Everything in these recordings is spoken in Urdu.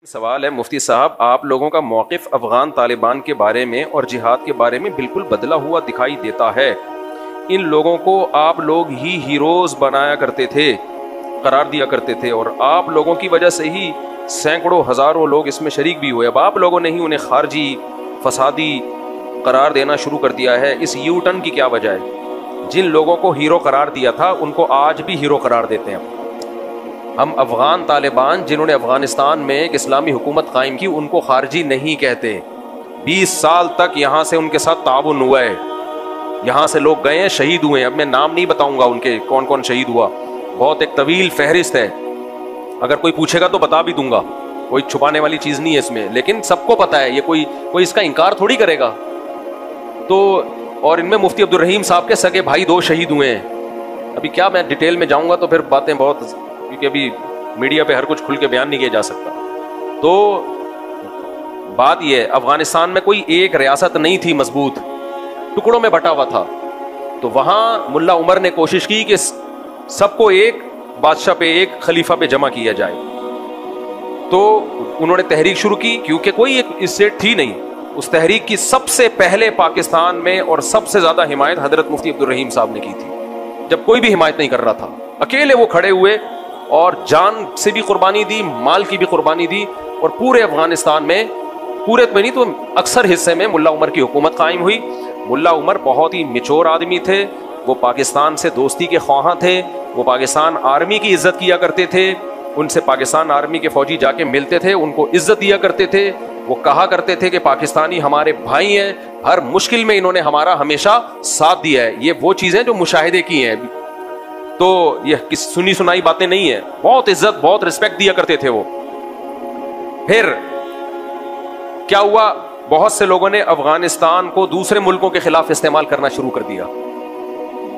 سوال ہے مفتی صاحب، آپ لوگوں کا موقف افغان طالبان کے بارے میں اور جہاد کے بارے میں بالکل بدلا ہوا دکھائی دیتا ہے۔ ان لوگوں کو آپ لوگ ہی ہیروز بنایا کرتے تھے، قرار دیا کرتے تھے، اور آپ لوگوں کی وجہ سے ہی سینکڑوں ہزاروں لوگ اس میں شریک بھی ہوئے۔ اب آپ لوگوں نے ہی انہیں خارجی فسادی قرار دینا شروع کر دیا ہے۔ اس یو ٹرن کی کیا وجہ ہے؟ جن لوگوں کو ہیرو قرار دیا تھا ان کو آج بھی ہیرو قرار دیتے ہیں۔ ہم افغان طالبان جنہوں نے افغانستان میں ایک اسلامی حکومت قائم کی ان کو خارجی نہیں کہتے۔ 20 سال تک یہاں سے ان کے ساتھ تعاون ہوا ہے، یہاں سے لوگ گئے ہیں، شہید ہوئے ہیں۔ اب میں نام نہیں بتاؤں گا ان کے کون کون شہید ہوا، بہت ایک طویل فہرست ہے، اگر کوئی پوچھے گا تو بتا بھی دوں گا، کوئی چھپانے والی چیز نہیں ہے اس میں، لیکن سب کو پتا ہے، یہ کوئی اس کا انکار تھوڑی کرے گا۔ تو اور ان میں مفتی عبدالرحیم صاحب کے سگے بھائی 2 شہید ہوئے ہیں۔ ابھی کیا میں ڈیٹیل میں جاؤں گا تو پھر باتیں بہت، کیونکہ ابھی میڈیا پہ ہر کچھ کھل کے بیان نہیں کیا جا سکتا۔ تو بات یہ ہے، افغانستان میں کوئی ایک ریاست نہیں تھی مضبوط، ٹکڑوں میں بٹا ہوا تھا۔ تو وہاں ملا عمر نے کوشش کی کہ سب کو ایک بادشاہ پہ، ایک خلیفہ پہ جمع کیا جائے۔ تو انہوں نے تحریک شروع کی، کیونکہ کوئی ایک اسٹیٹ تھی نہیں۔ اس تحریک کی سب سے پہلے پاکستان میں اور سب سے زیادہ حمایت حضرت مفتی عبدالرحیم صاحب نے کی تھی، جب کوئی بھی حمایت نہیں کر رہا تھا۔ اکیلے وہ کھڑے ہوئے اور جان سے بھی قربانی دی، مال کی بھی قربانی دی، اور پورے افغانستان میں، پورے میں نہیں تو اکثر حصے میں ملا عمر کی حکومت قائم ہوئی۔ ملا عمر بہت ہی میچور آدمی تھے، وہ پاکستان سے دوستی کے خواہاں تھے، وہ پاکستان آرمی کی عزت کیا کرتے تھے، ان سے پاکستان آرمی کے فوجی جا کے ملتے تھے، ان کو عزت دیا کرتے تھے۔ وہ کہا کرتے تھے کہ پاکستانی ہمارے بھائی ہیں، ہر مشکل میں انہوں نے ہمارا ہمیشہ ساتھ دیا ہے۔ یہ وہ چیزیں جو مشاہدے کی ہیں، تو یہ سنی سنائی باتیں نہیں ہیں، بہت عزت، بہت رسپیکٹ دیا کرتے تھے وہ۔ پھر کیا ہوا، بہت سے لوگوں نے افغانستان کو دوسرے ملکوں کے خلاف استعمال کرنا شروع کر دیا۔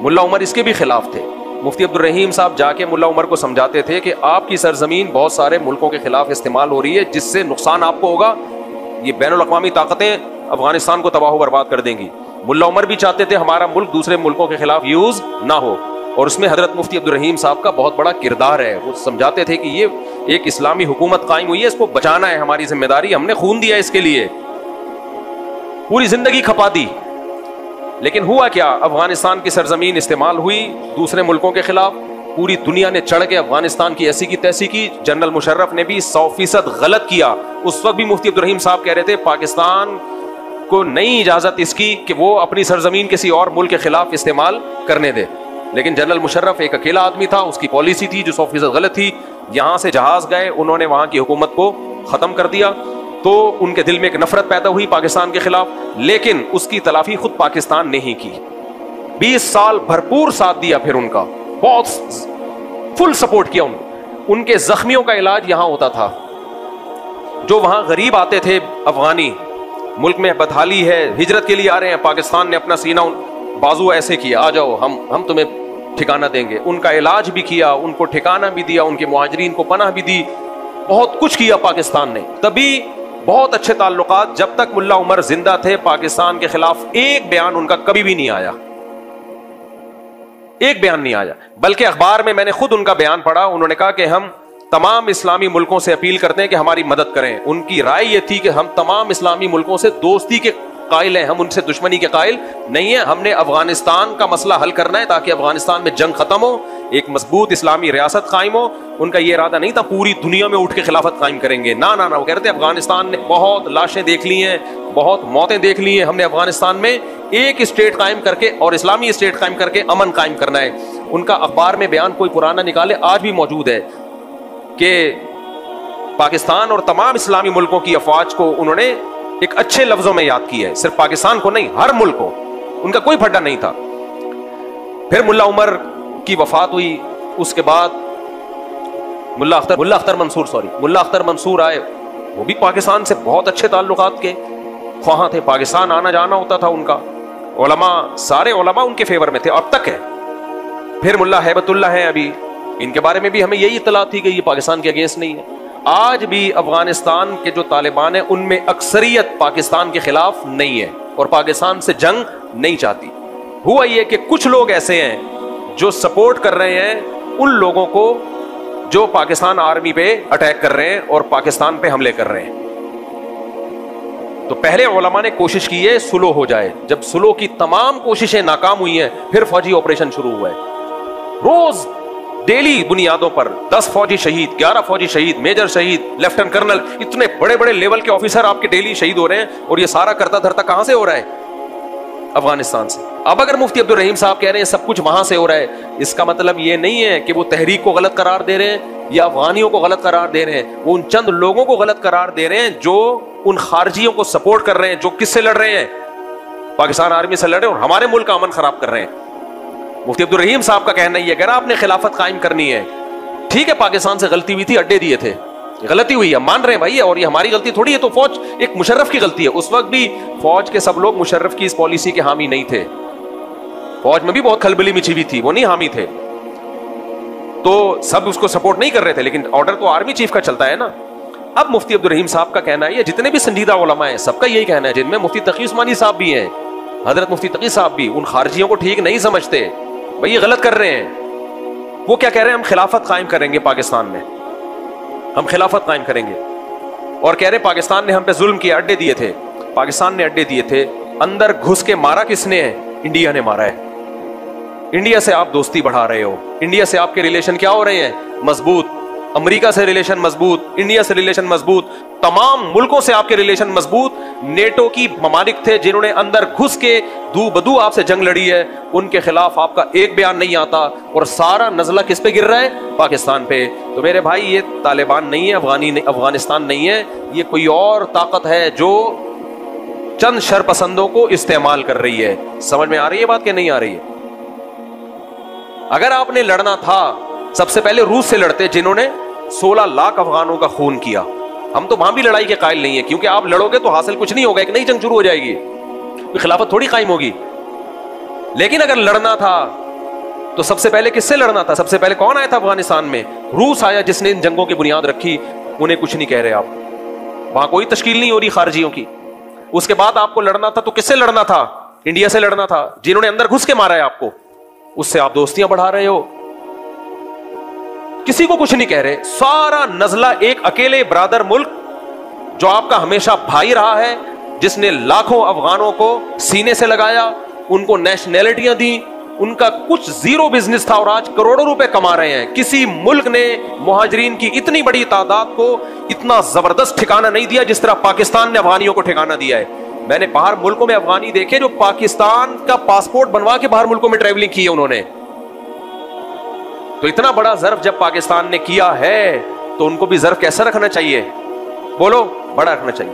ملا عمر اس کے بھی خلاف تھے۔ مفتی عبدالرحیم صاحب جا کے ملا عمر کو سمجھاتے تھے کہ آپ کی سرزمین بہت سارے ملکوں کے خلاف استعمال ہو رہی ہے، جس سے نقصان آپ کو ہوگا، یہ بین الاقوامی طاقتیں افغانستان کو تباہ و برباد کر دیں گی۔ ملا عمر بھی چاہتے تھے ہمارا ملک دوسرے ملکوں کے خلاف یوز نہ ہو، اور اس میں حضرت مفتی عبدالرحیم صاحب کا بہت بڑا کردار ہے۔ وہ سمجھاتے تھے کہ یہ ایک اسلامی حکومت قائم ہوئی ہے، اس کو بچانا ہے ہماری ذمہ داری، ہم نے خون دیا اس کے لیے، پوری زندگی کھپا دی۔ لیکن ہوا کیا، افغانستان کی سرزمین استعمال ہوئی دوسرے ملکوں کے خلاف، پوری دنیا نے چڑھ کے افغانستان کی ایسی کی تیسی کی۔ جنرل مشرف نے بھی 100% غلط کیا۔ اس وقت بھی مفتی عبدالرحیم صاحب کہہ رہے تھے پاکستان کو نہیں اجازت اس کی کہ وہ اپنی سرزمین کسی اور ملک کے خلاف استعمال کرنے دے، لیکن جنرل مشرف ایک اکیلا آدمی تھا، اس کی پالیسی تھی جو 100% غلط تھی۔ یہاں سے جہاز گئے، انہوں نے وہاں کی حکومت کو ختم کر دیا، تو ان کے دل میں ایک نفرت پیدا ہوئی پاکستان کے خلاف، لیکن اس کی تلافی خود پاکستان نے ہی کی۔ 20 سال بھرپور ساتھ دیا، پھر ان کا بہت فل سپورٹ کیا ان کے زخمیوں کا علاج یہاں ہوتا تھا۔ جو وہاں غریب آتے تھے افغانی، ملک میں بدحالی ہے، ہجرت کے لیے آ رہے ہیں، پاکستان نے اپنا سینہ بازو ایسے کیا، آ جاؤ ہم تمہیں ٹھکانہ دیں گے۔ ان کا علاج بھی کیا، ان کو ٹھکانہ بھی دیا، ان کے مہاجرین کو پناہ بھی دی، بہت کچھ کیا پاکستان نے۔ تبھی بہت اچھے تعلقات، جب تک ملا عمر زندہ تھے پاکستان کے خلاف ایک بیان ان کا کبھی بھی نہیں آیا، ایک بیان نہیں آیا۔ بلکہ اخبار میں نے خود ان کا بیان پڑھا، انہوں نے کہا کہ ہم تمام اسلامی ملکوں سے اپیل کرتے ہیں کہ ہماری مدد کریں۔ ان کی رائے یہ تھی کہ ہم تمام اسلامی ملکوں سے دوستی کے قائل ہیں، ہم ان سے دشمنی کے قائل نہیں ہیں، ہم نے افغانستان کا مسئلہ حل کرنا ہے تاکہ افغانستان میں جنگ ختم ہو، ایک مضبوط اسلامی ریاست قائم ہو۔ ان کا یہ ارادہ نہیں تھا پوری دنیا میں اٹھ کے خلافت قائم کریں گے، نہ وہ کہتے ہیں افغانستان نے بہت لاشیں دیکھ لی ہیں، بہت موتیں دیکھ لی ہیں، ہم نے افغانستان میں ایک اسٹیٹ قائم کر کے اور اسلامی اسٹیٹ قائم کر کے امن قائم کرنا ہے۔ ان کا اخبار میں بیان کوئی پرانا نکالے، آج بھی موجود ہے، کہ پاکستان اور تمام اسلامی ملکوں کی افواج کو انہوں نے ایک اچھے لفظوں میں یاد کیا ہے، صرف پاکستان کو نہیں، ہر ملک کو، ان کا کوئی پھڈا نہیں تھا۔ پھر ملا عمر کی وفات ہوئی، اس کے بعد ملا اختر منصور آئے، وہ بھی پاکستان سے بہت اچھے تعلقات کے خواہاں تھے، پاکستان آنا جانا ہوتا تھا ان کا، علماء، سارے علماء ان کے فیور میں تھے، اب تک ہے۔ پھر ملا ہیبت اللہ ہیں، ابھی ان کے بارے میں بھی ہمیں یہی اطلاع تھی کہ یہ پاکستان کے اگینسٹ نہیں ہے۔ آج بھی افغانستان کے جو طالبان ہیں ان میں اکثریت پاکستان کے خلاف نہیں ہے اور پاکستان سے جنگ نہیں چاہتی۔ ہوا یہ کہ کچھ لوگ ایسے ہیں جو سپورٹ کر رہے ہیں ان لوگوں کو جو پاکستان آرمی پہ اٹیک کر رہے ہیں اور پاکستان پہ حملے کر رہے ہیں. تو پہلے علماء نے کوشش کی ہے سلو ہو جائے. جب سلو کی تمام کوششیں ناکام ہوئی ہیں پھر فوجی آپریشن شروع ہوا ہے. روز ڈیلی بنیادوں پر 10 فوجی شہید, 11 فوجی شہید, میجر شہید, لیفٹنٹ کرنل, اتنے بڑے بڑے لیول کے آفیسر آپ کے ڈیلی شہید ہو رہے ہیں. اور یہ سارا کرتا دھرتا کہاں سے ہو رہا ہے؟ افغانستان سے. اب اگر مفتی عبدالرحیم صاحب کہہ رہے ہیں سب کچھ وہاں سے ہو رہا ہے, اس کا مطلب یہ نہیں ہے کہ وہ تحریک کو غلط قرار دے رہے ہیں یا افغانیوں کو غلط قرار دے رہے ہیں. وہ ان چند لوگوں کو غلط قرار دے رہے ہیں جو ان خارجیوں کو سپورٹ کر رہے ہیں, جو کس سے لڑ رہے ہیں؟ پاکستان آرمی سے لڑ رہے ہیں اور ہمارے ملک کا امن خراب کر رہے ہیں. مفتی عبدالرحیم صاحب کا کہنا یہ اگر آپ نے خلافت قائم کرنی ہے, ٹھیک ہے پاکستان سے غلطی ہوئی تھی, اڈے دیے تھے, غلطی ہوئی ہے, مان رہے ہیں بھائی, اور یہ ہماری غلطی تھوڑی ہے. تو فوج ایک مشرف کی غلطی ہے. اس وقت بھی فوج کے سب لوگ مشرف کی اس پالیسی کے حامی نہیں تھے. فوج میں بھی بہت کھلبلی مچی ہوئی تھی, وہ نہیں حامی تھے, تو سب اس کو سپورٹ نہیں کر رہے تھے, لیکن آرڈر تو آرمی چیف کا چلتا ہے نا. اب مفتی عبدالرحیم صاحب کا کہنا ہے, یہ جتنے بھی سنجیدہ علماء ہیں سب کا یہی کہنا ہے, جن میں مفتی تقی عثمانی صاحب بھی ہیں, حضرت مفتی تقی صاحب بھی, ان خارجیوں کو ٹھیک نہیں سمجھتے بھائی, یہ غلط کر رہے ہیں. وہ کیا کہہ رہے ہیں؟ ہم خلافت قائم کریں گے پاکستان میں, ہم خلافت قائم کریں گے. اور کہہ رہے پاکستان نے ہم پہ ظلم کیا, اڈے دیے تھے. پاکستان نے اڈے دیے تھے, اندر گھس کے مارا کس نے ہے؟ انڈیا نے مارا ہے. انڈیا سے آپ دوستی بڑھا رہے ہو, انڈیا سے آپ کے ریلیشن کیا ہو رہے ہیں؟ مضبوط. امریکہ سے ریلیشن مضبوط, انڈیا سے ریلیشن مضبوط, تمام ملکوں سے آپ کے ریلیشن مضبوط. نیٹو کی ممالک تھے جنہوں نے اندر گھس کے دو بدو آپ سے جنگ لڑی ہے, ان کے خلاف آپ کا ایک بیان نہیں آتا, اور سارا نزلہ کس پہ گر رہا ہے؟ پاکستان پہ. تو میرے بھائی یہ طالبان نہیں ہے, افغانستان نہیں ہے, یہ کوئی اور طاقت ہے جو چند شرپسندوں کو استعمال کر رہی ہے. سمجھ میں آ رہی ہے بات کہ نہیں آ رہی ہے؟ اگر آپ نے لڑنا تھا سب سے پہلے روس سے لڑتے, جنہوں نے 16 لاکھ افغانوں کا خون کیا. ہم تو وہاں بھی لڑائی کے قائل نہیں ہے, کیونکہ آپ لڑو گے تو حاصل کچھ نہیں ہوگا, ایک نئی جنگ شروع ہو جائے گی, خلافت تھوڑی قائم ہوگی. لیکن اگر لڑنا تھا تو سب سے پہلے کس سے لڑنا تھا؟ سب سے پہلے کون آیا تھا افغانستان میں؟ روس آیا, جس نے ان جنگوں کی بنیاد رکھی. انہیں کچھ نہیں کہہ رہے آپ, وہاں کوئی تشکیل نہیں ہو رہی خارجیوں کی. اس کے بعد آپ کو لڑنا تھا تو کس سے لڑنا تھا؟ انڈیا سے لڑنا تھا, جنہوں نے اندر گھس کے مارا ہے آپ کو. اس سے آپ دوستیاں بڑھا رہے ہو, کسی کو کچھ نہیں کہہ رہے. سارا نزلہ ایک اکیلے برادر ملک جو آپ کا ہمیشہ بھائی رہا ہے, جس نے لاکھوں افغانوں کو سینے سے لگایا, ان کو نیشنلٹیاں دی, ان کا کچھ زیرو بزنس تھا اور آج کروڑوں روپے کما رہے ہیں. کسی ملک نے مہاجرین کی اتنی بڑی تعداد کو اتنا زبردست ٹھکانہ نہیں دیا جس طرح پاکستان نے افغانیوں کو ٹھکانہ دیا ہے. میں نے باہر ملکوں میں افغانی دیکھے جو پاکستان کا پاسپورٹ بنوا کے باہر ملکوں میں ٹریولنگ کی ہے انہوں نے. تو اتنا بڑا ظرف جب پاکستان نے کیا ہے تو ان کو بھی ظرف کیسا رکھنا چاہیے؟ بولو, بڑا رکھنا چاہیے.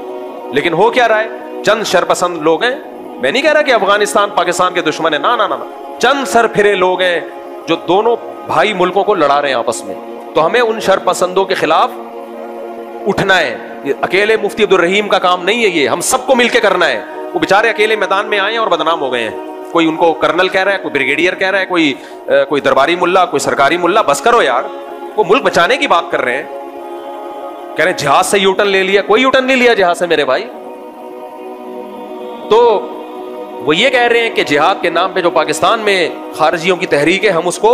لیکن ہو کیا رہا ہے؟ چند شرپسند لوگ ہیں. میں نہیں کہہ رہا کہ افغانستان پاکستان کے دشمن ہیں, نا, چند سر پھرے لوگ ہیں جو دونوں بھائی ملکوں کو لڑا رہے ہیں آپس میں. تو ہمیں ان شرپسندوں کے خلاف اٹھنا ہے. یہ اکیلے مفتی عبدالرحیم کا کام نہیں ہے, یہ ہم سب کو مل کے کرنا ہے. وہ بےچارے اکیلے میدان میں آئے ہیں اور بدنام ہو گئے ہیں. کوئی ان کو کرنل کہہ رہا ہے, کوئی بریگیڈیئر کہہ رہا ہے, کوئی درباری ملا, کوئی سرکاری ملا. بس کرو یار, وہ ملک بچانے کی بات کر رہے ہیں. کہہ رہے ہیں جہاز سے یو ٹرن لے لیا, کوئی یو ٹرن نہیں لیا جہاز سے میرے بھائی. تو وہ یہ کہہ رہے ہیں کہ جہاد کے نام پہ جو پاکستان میں خارجیوں کی تحریک ہے ہم اس کو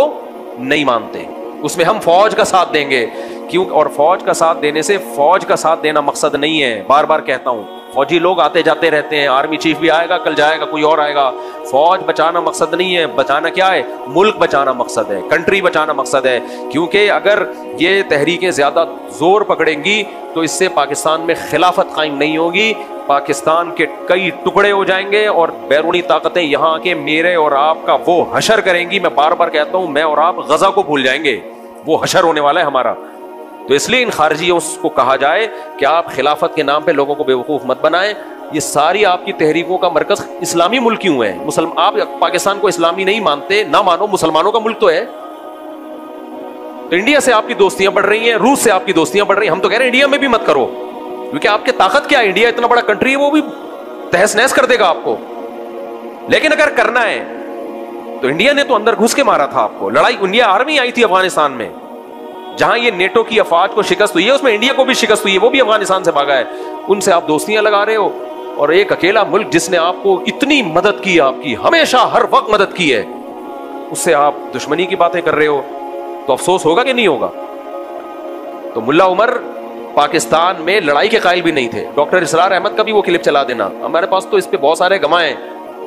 نہیں مانتے, اس میں ہم فوج کا ساتھ دیں گے. کیوں؟ اور فوج کا ساتھ دینے سے, فوج کا ساتھ دینا مقصد نہیں ہے. بار بار کہتا ہوں, فوجی لوگ آتے جاتے رہتے ہیں, آرمی چیف بھی آئے گا, کل جائے گا, کوئی اور آئے گا. فوج بچانا مقصد نہیں ہے. بچانا کیا ہے؟ ملک بچانا مقصد ہے, کنٹری بچانا مقصد ہے. کیونکہ اگر یہ تحریکیں زیادہ زور پکڑیں گی تو اس سے پاکستان میں خلافت قائم نہیں ہوگی. پاکستان کے کئی ٹکڑے ہو جائیں گے اور بیرونی طاقتیں یہاں کے میرے اور آپ کا وہ حشر کریں گی. میں بار بار کہتا ہوں, میں اور آپ غزہ کو بھول جائیں گے, وہ حشر ہونے والا ہے ہمارا. تو اس لیے ان خارجیوں کو کہا جائے کہ آپ خلافت کے نام پہ لوگوں کو بیوقوف مت بنائیں. یہ ساری آپ کی تحریکوں کا مرکز اسلامی ملک کیوں ہے؟ آپ پاکستان کو اسلامی نہیں مانتے, نہ مانو, مسلمانوں کا ملک تو ہے. تو انڈیا سے آپ کی دوستیاں بڑھ رہی ہیں, روس سے آپ کی دوستیاں بڑھ رہی ہیں. ہم تو کہہ رہے ہیں انڈیا میں بھی مت کرو, کیونکہ آپ کی طاقت کیا ہے؟ انڈیا اتنا بڑا کنٹری ہے, وہ بھی تہس نہس کر دے گا آپ کو. لیکن اگر کرنا ہے تو انڈیا نے تو اندر گھس کے مارا تھا آپ کو. لڑائی انڈیا آرمی آئی تھی افغانستان میں, جہاں یہ نیٹو کی افواج کو شکست ہوئی ہے اس میں انڈیا کو بھی شکست ہوئی ہے, وہ بھی افغانستان سے بھاگا ہے. ان سے آپ دوستیاں لگا رہے ہو, اور ایک اکیلا ملک جس نے آپ کو اتنی مدد کی, آپ کی ہمیشہ ہر وقت مدد کی ہے, اس سے آپ دشمنی کی باتیں کر رہے ہو. تو افسوس ہوگا کہ نہیں ہوگا؟ تو ملا عمر پاکستان میں لڑائی کے قائل بھی نہیں تھے. ڈاکٹر اسرار احمد کا بھی وہ کلپ چلا دینا, ہمارے پاس تو اس پہ بہت سارے گواہ ہیں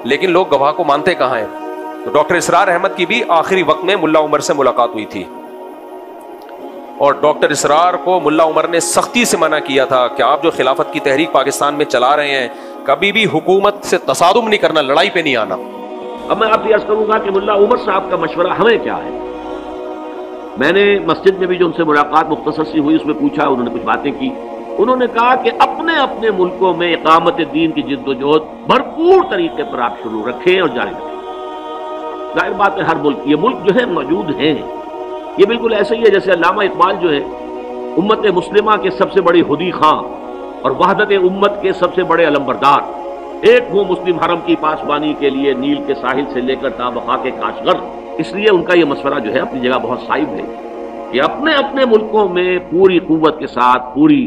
لیکن لوگ گواہ کو مانتے کہاں ہیں. تو ڈاکٹر اسرار احمد کی بھی آخری وقت میں ملا عمر سے ملاقات ہوئی تھی, اور ڈاکٹر اسرار کو ملا عمر نے سختی سے منع کیا تھا کہ آپ جو خلافت کی تحریک پاکستان میں چلا رہے ہیں کبھی بھی حکومت سے تصادم نہیں کرنا, لڑائی پہ نہیں آنا. اب میں آپ سے عرض کروں گا کہ ملا عمر صاحب کا مشورہ ہمیں کیا ہے. میں نے مسجد میں بھی جو ان سے ملاقات مختصر سی ہوئی اس میں پوچھا, انہوں نے کچھ باتیں کی. انہوں نے کہا کہ اپنے اپنے ملکوں میں اقامت دین کی جد و جہد بھرپور طریقے پر آپ شروع رکھیں اور جاری رکھیں. ظاہر بات ہے ہر ملک, یہ ملک جو ہے موجود ہیں, یہ بالکل ایسے ہی ہے جیسے علامہ اقبال جو ہے امت مسلمہ کے سب سے بڑی ہدی خاں اور وحدت امت کے سب سے بڑے علمبردار, ایک ہوں مسلم حرم کی پاسبانی کے لیے نیل کے ساحل سے لے کر تا بقا کے کاشغر. اس لیے ان کا یہ مشورہ جو ہے اپنی جگہ بہت صائب ہے کہ اپنے اپنے ملکوں میں پوری قوت کے ساتھ, پوری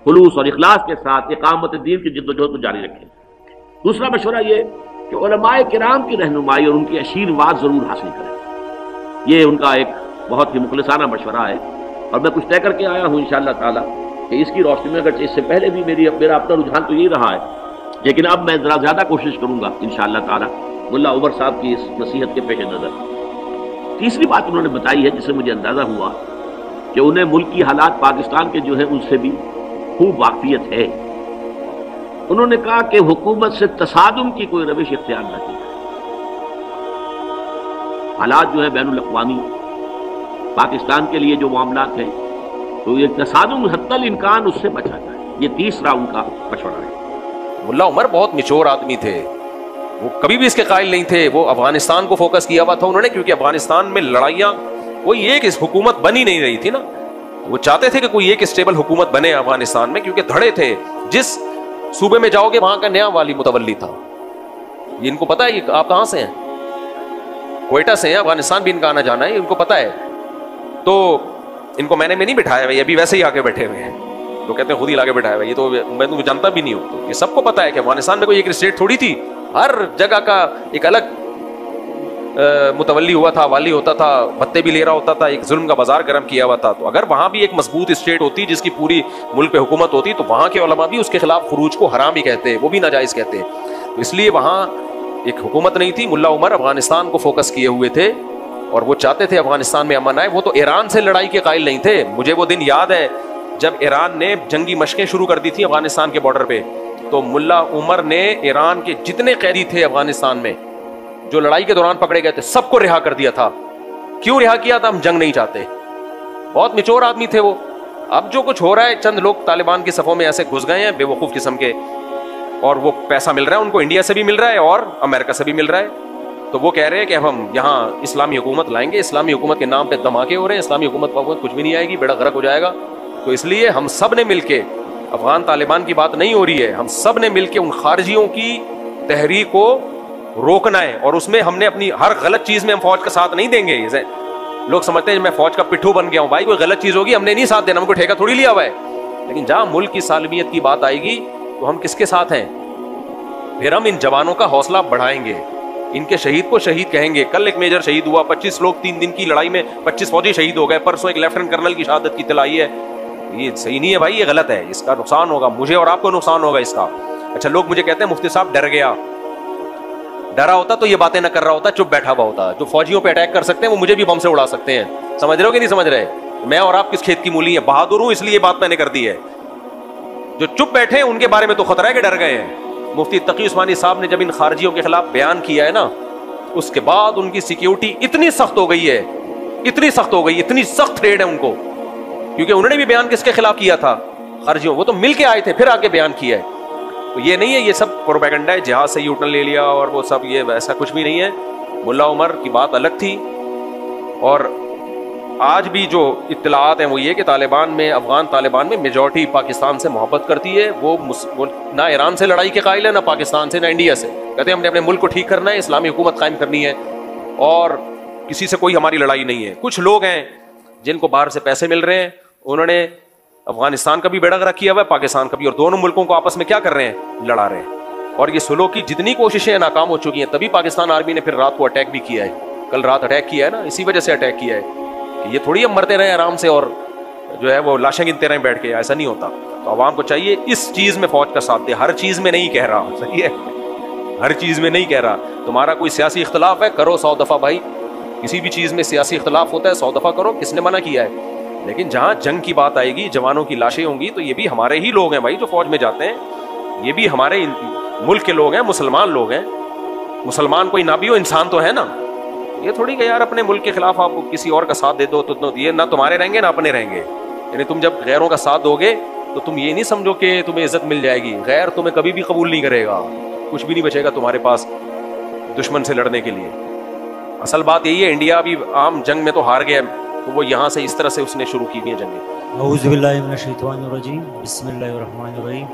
خلوص اور اخلاص کے ساتھ اقامت دین کی جد و جہد کو جاری رکھیں. دوسرا مشورہ یہ کہ علماء کرام کی رہنمائی اور ان کی آشیرواد ضرور حاصل کریں. یہ ان کا ایک بہت ہی مخلصانہ مشورہ ہے, اور میں کچھ طے کر کے آیا ہوں انشاءاللہ تعالیٰ کہ اس کی روشنی میں, اگرچہ اس سے پہلے بھی میرا اپنا رجحان تو یہی رہا ہے, لیکن اب میں ذرا زیادہ کوشش کروں گا انشاءاللہ تعالیٰ ملا عمر صاحب کی اس نصیحت کے پیش نظر. تیسری بات انہوں نے بتائی ہے جس سے مجھے اندازہ ہوا کہ انہیں ملکی حالات پاکستان کے جو ہیں ان سے بھی خوب واقفیت ہے. انہوں نے کہا کہ حکومت سے تصادم کی کوئی روش اختیار نہ کی. حالات جو ہے بین الاقوامی پاکستان کے لیے جو معاملات ہیں تو یہ تصادم حتی الامکان اس سے بچا جائے. یہ تیسرا ان کا مشورہ ہے. ملا عمر بہت میچور آدمی تھے, وہ کبھی بھی اس کے قائل نہیں تھے. وہ افغانستان کو فوکس کیا ہوا تھا انہوں نے, کیونکہ افغانستان میں لڑائیاں کوئی ایک حکومت بنی نہیں رہی تھی نا. وہ چاہتے تھے کہ کوئی ایک اسٹیبل حکومت بنے افغانستان میں, کیونکہ دھڑے تھے. جس صوبے میں جاؤ گے وہاں کا نیا والی متولی تھا. یہ ان کو پتا ہے, آپ کہاں سے ہیں؟ کوئٹہ سے ہیں. افغانستان بھی ان کا آنا جانا ہے, ان کو پتا ہے. تو ان کو میں نے نہیں بٹھایا ہے, ابھی ویسے ہی آ کے بیٹھے ہوئے ہیں. تو کہتے ہیں خود ہی لا کے بٹھایا ہوا, یہ تو میں تو جانتا بھی نہیں ہوں. تو یہ سب کو پتا ہے کہ افغانستان میں کوئی ایک اسٹیٹ تھوڑی تھی, ہر جگہ کا ایک الگ متولی ہوا تھا, والی ہوتا تھا, بھتے بھی لے رہا ہوتا تھا, ایک ظلم کا بازار گرم کیا ہوا تھا. تو اگر وہاں بھی ایک مضبوط اسٹیٹ ہوتی جس کی پوری ملک پہ حکومت ہوتی تو وہاں کے علماء بھی اس کے خلاف خروج کو حرام ہی کہتے, وہ بھی ناجائز کہتے. تو اس لیے وہاں ایک حکومت نہیں تھی. ملا عمر افغانستان کو فوکس کیے ہوئے تھے اور وہ چاہتے تھے افغانستان میں امن آئے. وہ تو ایران سے لڑائی کے قائل نہیں تھے. مجھے وہ دن یاد ہے جب ایران نے جنگی مشقیں شروع کر دی تھی افغانستان کے بارڈر پہ, تو ملا عمر نے ایران کے جتنے قیدی تھے افغانستان میں جو لڑائی کے دوران پکڑے گئے تھے سب کو رہا کر دیا تھا. کیوں رہا کیا تھا؟ ہم جنگ نہیں چاہتے. بہت میچور آدمی تھے وہ. اب جو کچھ ہو رہا ہے, چند لوگ طالبان کی صفوں میں ایسے گھس گئے ہیں بے وقوف قسم کے, اور وہ پیسہ مل رہا ہے ان کو, انڈیا سے بھی مل رہا ہے اور امریکہ سے بھی مل رہا ہے. تو وہ کہہ رہے ہیں کہ اب ہم یہاں اسلامی حکومت لائیں گے, اسلامی حکومت کے نام پہ دھماکے ہو رہے ہیں, اسلامی حکومت کچھ بھی نہیں آئے گی, بیڑا غرق ہو جائے گا. تو اس لیے ہم سب نے مل کے, افغان طالبان کی بات نہیں ہو رہی ہے, ہم سب نے مل کے ان خارجیوں کی تحریک کو روکنا ہے, اور اس میں ہم نے اپنی ہر غلط چیز میں ہم فوج کا ساتھ نہیں دیں گے. لوگ سمجھتے ہیں میں فوج کا پٹھو بن گیا ہوں. بھائی کوئی غلط چیز ہوگی ہم نے نہیں ساتھ دینا, ہم کو ٹھیکہ تھوڑی لیا ہوا ہے. لیکن جہاں ملک کی سالمیت کی بات آئے گی تو ہم کس کے ساتھ ہیں؟ پھر ہم ان جوانوں کا حوصلہ بڑھائیں گے, ان کے شہید کو شہید کہیں گے. کل ایک میجر شہید ہوا, 25 لوگ 3 دن کی لڑائی میں 25 فوجی شہید ہو گئے. پرسوں ایک لیفٹیننٹ کرنل کی شہادت کی اطلاع ہے. یہ صحیح نہیں ہے بھائی, یہ غلط ہے. اس کا نقصان ہوگا, مجھے اور آپ کو نقصان ہوگا اس کا. اچھا لوگ مجھے کہتے ہیں مفتی صاحب ڈر گیا. ڈرا ہوتا تو یہ باتیں نہ کر رہا ہوتا, چپ بیٹھا ہوا ہوتا. جو فوجیوں پہ اٹیک کر سکتے ہیں وہ مجھے بھی بم سے اڑا سکتے ہیں. سمجھ رہے ہو کہ نہیں سمجھ رہے؟ میں اور آپ کس کھیت کی مولی ہیں؟ بہادر ہوں اس لیے یہ بات میں نے کر دی ہے. جو چپ بیٹھے ہیں ان کے بارے میں تو خطرہ ہے کہ ڈر گئے ہیں. مفتی تقی عثمانی صاحب نے جب ان خارجیوں کے خلاف بیان کیا ہے نا, اس کے بعد ان کی سیکیورٹی اتنی سخت ہو گئی ہے, اتنی سخت ہو گئی, اتنی سخت ریڈ ہے ان کو, کیونکہ انہوں نے بھی بیان کس کے خلاف کیا تھا؟ خارجیوں. وہ تو مل کے آئے تھے پھر آ کے بیان کیا ہے. تو یہ نہیں ہے, یہ سب پروپیگنڈا ہے, جہاز سے یوٹرن لے لیا اور وہ سب, یہ ویسا کچھ بھی نہیں ہے. ملا عمر کی بات الگ تھی. اور آج بھی جو اطلاعات ہیں وہ یہ کہ طالبان میں, افغان طالبان میں میجورٹی پاکستان سے محبت کرتی ہے. وہ نہ ایران سے لڑائی کے قائل ہے, نہ پاکستان سے, نہ انڈیا سے. کہتے ہیں ہم نے اپنے ملک کو ٹھیک کرنا ہے, اسلامی حکومت قائم کرنی ہے, اور کسی سے کوئی ہماری لڑائی نہیں ہے. کچھ لوگ ہیں جن کو باہر سے پیسے مل رہے ہیں, انہوں نے افغانستان کا بھی بیڑا غرق کیا ہوا ہے, پاکستان کا بھی, اور دونوں ملکوں کو آپس میں کیا کر رہے ہیں؟ لڑا رہے ہیں. اور یہ سلو کی جتنی کوششیں ناکام ہو چکی ہیں, تبھی پاکستان آرمی نے پھر رات کو اٹیک بھی کیا ہے. کل رات اٹیک کیا ہے نا, اسی وجہ سے اٹیک کیا ہے کہ یہ تھوڑی ہم مرتے رہے آرام سے اور جو ہے وہ لاشیں گنتے رہیں بیٹھ کے, ایسا نہیں ہوتا. تو عوام کو چاہیے اس چیز میں فوج کا ساتھ دے, ہر چیز میں نہیں کہہ رہا, صحیح ہے, ہر چیز میں نہیں کہہ رہا. تمہارا کوئی سیاسی اختلاف ہے, کرو 100 دفعہ بھائی, کسی بھی چیز میں سیاسی اختلاف ہوتا ہے 100 دفعہ کرو, کس نے منع کیا ہے. لیکن جہاں جنگ کی بات آئے گی, جوانوں کی لاشیں ہوں گی, تو یہ بھی ہمارے ہی لوگ ہیں بھائی جو فوج میں جاتے ہیں, یہ بھی ہمارے ملک کے لوگ ہیں, مسلمان لوگ ہیں. مسلمان کوئی نہ بھی ہو, انسان تو ہے نا. یہ تھوڑی کہ یار اپنے ملک کے خلاف آپ کسی اور کا ساتھ دے دو تو یہ نہ تمہارے رہیں گے نہ اپنے رہیں گے. یعنی تم جب غیروں کا ساتھ دو گے تو تم یہ نہیں سمجھو کہ تمہیں عزت مل جائے گی, غیر تمہیں کبھی بھی قبول نہیں کرے گا, کچھ بھی نہیں بچے گا تمہارے پاس دشمن سے لڑنے کے لیے. اصل بات یہی ہے, انڈیا بھی عام جنگ میں تو ہار گیا, تو وہ یہاں سے اس طرح سے اس نے شروع کی ہوئی ہیں جنگیں. اعوذ باللہ من الشیطان الرجیم, بسم اللہ الرحمن الرحیم.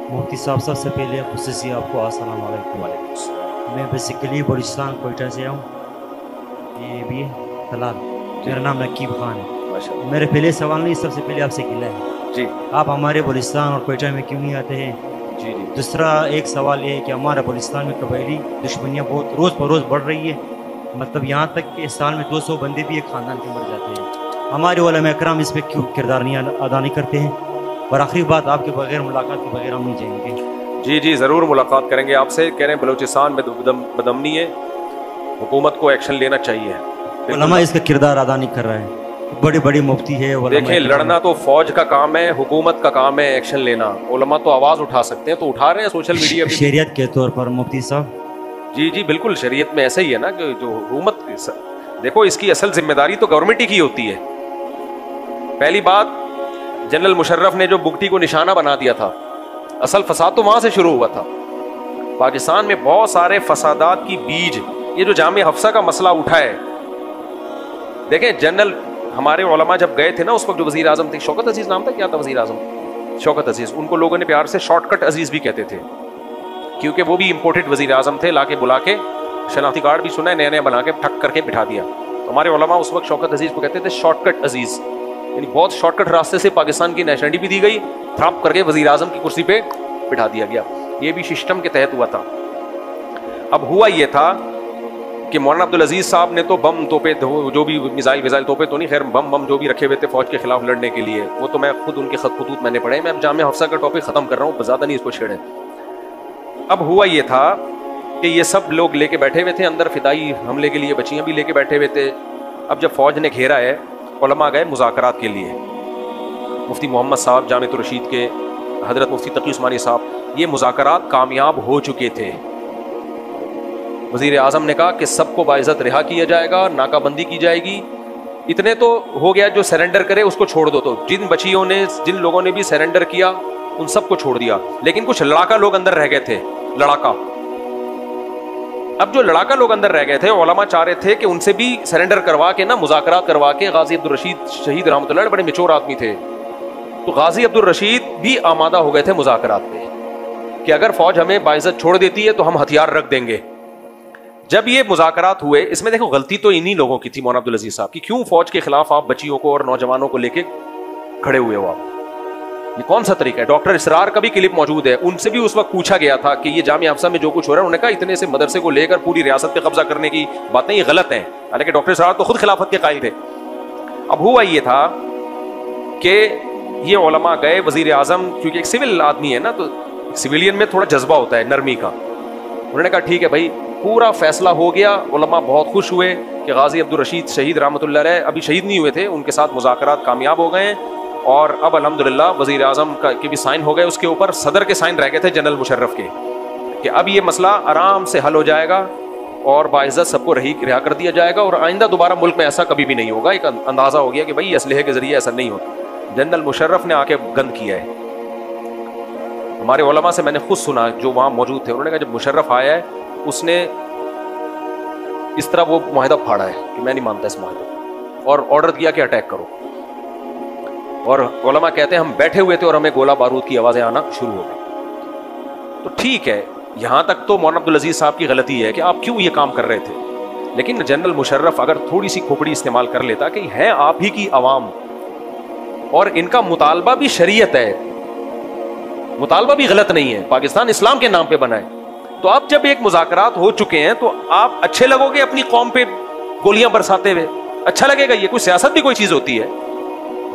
مفتی صاحب سب سے پہلے خصوصی آپ کو السلام علیکم. میں بیسیکلی بلوچستان کوئٹہ سے ہوں, یہ بھی طلال, میرا نام نقیب خان ہے. میرے پہلے سوال نہیں, سب سے پہلے آپ سے گلہ ہے جی, آپ ہمارے بلوچستان اور کوئٹہ میں کیوں نہیں آتے ہیں؟ جی جی. دوسرا ایک سوال یہ ہے کہ ہمارا بلوچستان میں قبائلی دشمنیاں بہت روز بروز بڑھ رہی ہے, مطلب یہاں تک کہ سال میں 200 بندے بھی ایک خاندان کے مر جاتے ہیں. ہمارے علماء اکرام اس پہ کیوں کردار نہیں ادا نہیں کرتے ہیں؟ اور آخری بات, آپ کے بغیر ملاقات کے بغیر ہم نہیں جائیں گے. جی جی ضرور ملاقات کریں گے آپ سے. کہہ رہے ہیں بلوچستان میں بدامنی ہے, حکومت کو ایکشن لینا چاہیے. علماء اس کا کردار ادا نہیں کر رہے ہیں, بڑی بڑی مفتی ہے. دیکھیں, لڑنا تو فوج کا کام ہے, حکومت کا کام ہے ایکشن لینا. علماء تو آواز اٹھا سکتے ہیں, تو اٹھا رہے ہیں سوشل میڈیا پہ. شریعت کے طور پر مفتی صاحب, جی جی بالکل, شریعت میں ایسا ہی ہے نا کہ جو حکومت, دیکھو اس کی اصل ذمہ داری تو گورنمنٹ ہی کی ہوتی ہے. پہلی بات, جنرل مشرف نے جو بگٹی کو نشانہ بنا دیا تھا, اصل فساد تو وہاں سے شروع ہوا تھا. پاکستان میں بہت سارے فسادات کی بیج, یہ جو جامعہ حفصہ کا مسئلہ اٹھا ہے, دیکھیں جنرل ہمارے علماء جب گئے تھے نا, اس وقت جو وزیر اعظم تھے, شوکت عزیز نام تھا, کیا تھا وزیر اعظم, شوکت عزیز, ان کو لوگوں نے پیار سے شارٹ کٹ عزیز بھی کہتے تھے, کیونکہ وہ بھی امپورٹڈ وزیر اعظم تھے. لا کے بلا کے شناختی کارڈ بھی سنا ہے, نئے نئے بنا کے ٹھک کر کے بٹھا دیا. تو ہمارے علماء اس وقت شوکت عزیز کو کہتے تھے شارٹ کٹ عزیز, یعنی بہت شارٹ کٹ راستے سے پاکستان کی نیشنلٹی بھی دی گئی, تھراپ کر کے وزیر اعظم کی کرسی پہ بٹھا دیا گیا. یہ بھی سسٹم کے تحت ہوا تھا. اب ہوا یہ تھا کہ مولانا عبدالعزیز صاحب نے تو بم توپے, جو بھی میزائل توپے تو نہیں, خیر بم جو بھی رکھے ہوئے تھے فوج کے خلاف لڑنے کے لیے, وہ تو میں خود ان کے خطوط میں نے پڑھے. میں اب جامعہ حفصہ کا ٹاپک ختم کر رہا ہوں, زیادہ نہیں اس کو چھیڑیں. اب ہوا یہ تھا کہ یہ سب لوگ لے کے بیٹھے ہوئے تھے اندر, فدائی حملے کے لیے بچیاں بھی لے کے بیٹھے ہوئے تھے. اب جب فوج نے گھیرا ہے, علماء گئے مذاکرات کے لیے. مفتی محمد صاحب جامعۃ الرشید کے, حضرت مفتی تقی عثمانی صاحب, یہ مذاکرات کامیاب ہو چکے تھے. وزیر اعظم نے کہا کہ سب کو باعزت رہا کیا جائے گا, ناکہ بندی کی جائے گی. اتنے تو ہو گیا, جو سرنڈر کرے اس کو چھوڑ دو. تو جن بچیوں نے, جن لوگوں نے بھی سرنڈر کیا, ان سب کو چھوڑ دیا. لیکن کچھ لڑاکا لوگ اندر رہ گئے تھے, لڑاکا. اب جو لڑاکا لوگ اندر رہ گئے تھے, علماء چاہ رہے تھے کہ ان سے بھی سرنڈر کروا کے نا, مذاکرات کروا کے. غازی عبدالرشید شہید رحمۃ اللہ بڑے میچور آدمی تھے, تو غازی عبدالرشید بھی آمادہ ہو گئے تھے مذاکرات پہ کہ اگر فوج ہمیں باعزت چھوڑ دیتی ہے تو ہم ہتھیار رکھ دیں گے. جب یہ مذاکرات ہوئے, اس میں دیکھو غلطی تو انہی لوگوں کی تھی, مولانا عبدالعزیز صاحب کی. کیوں فوج کے خلاف آپ بچیوں کو اور نوجوانوں کو لے کے کھڑے ہوئے ہو آپ؟ یہ کون سا طریقہ ہے؟ ڈاکٹر اسرار کا بھی کلپ موجود ہے, ان سے بھی اس وقت پوچھا گیا تھا کہ یہ جامعہ حفصہ میں جو کچھ ہو رہا ہے, انہوں نے کہا اتنے سے مدرسے کو لے کر پوری ریاست پہ قبضہ کرنے کی باتیں یہ غلط ہیں. حالانکہ ڈاکٹر اسرار تو خود خلافت کے قائل تھے. اب ہوا یہ تھا کہ یہ علماء گئے, وزیر اعظم کیونکہ ایک سول آدمی ہے نا, تو سویلین میں تھوڑا جذبہ ہوتا ہے نرمی کا. انہوں نے کہا ٹھیک ہے بھائی, پورا فیصلہ ہو گیا. علماء بہت خوش ہوئے کہ غازی عبدالرشید شہید رحمۃ اللہ علیہ ابھی شہید نہیں ہوئے تھے, ان کے ساتھ مذاکرات کامیاب ہو گئے ہیں. اور اب الحمدللہ وزیر اعظم کے بھی سائن ہو گئے اس کے اوپر, صدر کے سائن رہ گئے تھے جنرل مشرف کے, کہ اب یہ مسئلہ آرام سے حل ہو جائے گا اور باعزت سب کو رہا کر دیا جائے گا, اور آئندہ دوبارہ ملک میں ایسا کبھی بھی نہیں ہوگا. ایک اندازہ ہو گیا کہ بھائی اسلحے کے ذریعے ایسا نہیں ہوتا. جنرل مشرف نے آ کے گند کیا ہے. ہمارے علماء سے میں نے خود سنا جو وہاں موجود تھے, انہوں نے کہا جب مشرف آیا ہے اس نے اس طرح وہ معاہدہ پھاڑا ہے کہ میں نہیں مانتا اس معاہدے کو, اور آرڈر دیا کہ اٹیک کرو. اور علماء کہتے ہیں ہم بیٹھے ہوئے تھے اور ہمیں گولہ بارود کی آوازیں آنا شروع ہو گئی. تو ٹھیک ہے, یہاں تک تو مولانا عبدالعزیز صاحب کی غلطی ہے کہ آپ کیوں یہ کام کر رہے تھے. لیکن جنرل مشرف اگر تھوڑی سی کھوپڑی استعمال کر لیتا کہ ہے آپ ہی کی عوام اور ان کا مطالبہ بھی شریعت ہے, مطالبہ بھی غلط نہیں ہے, پاکستان اسلام کے نام پہ بنا ہے, تو اب جب ایک مذاکرات ہو چکے ہیں تو آپ اچھے لگو گے اپنی قوم پہ گولیاں برساتے ہوئے؟ اچھا لگے گا؟ یہ کوئی سیاست بھی کوئی چیز ہوتی ہے؟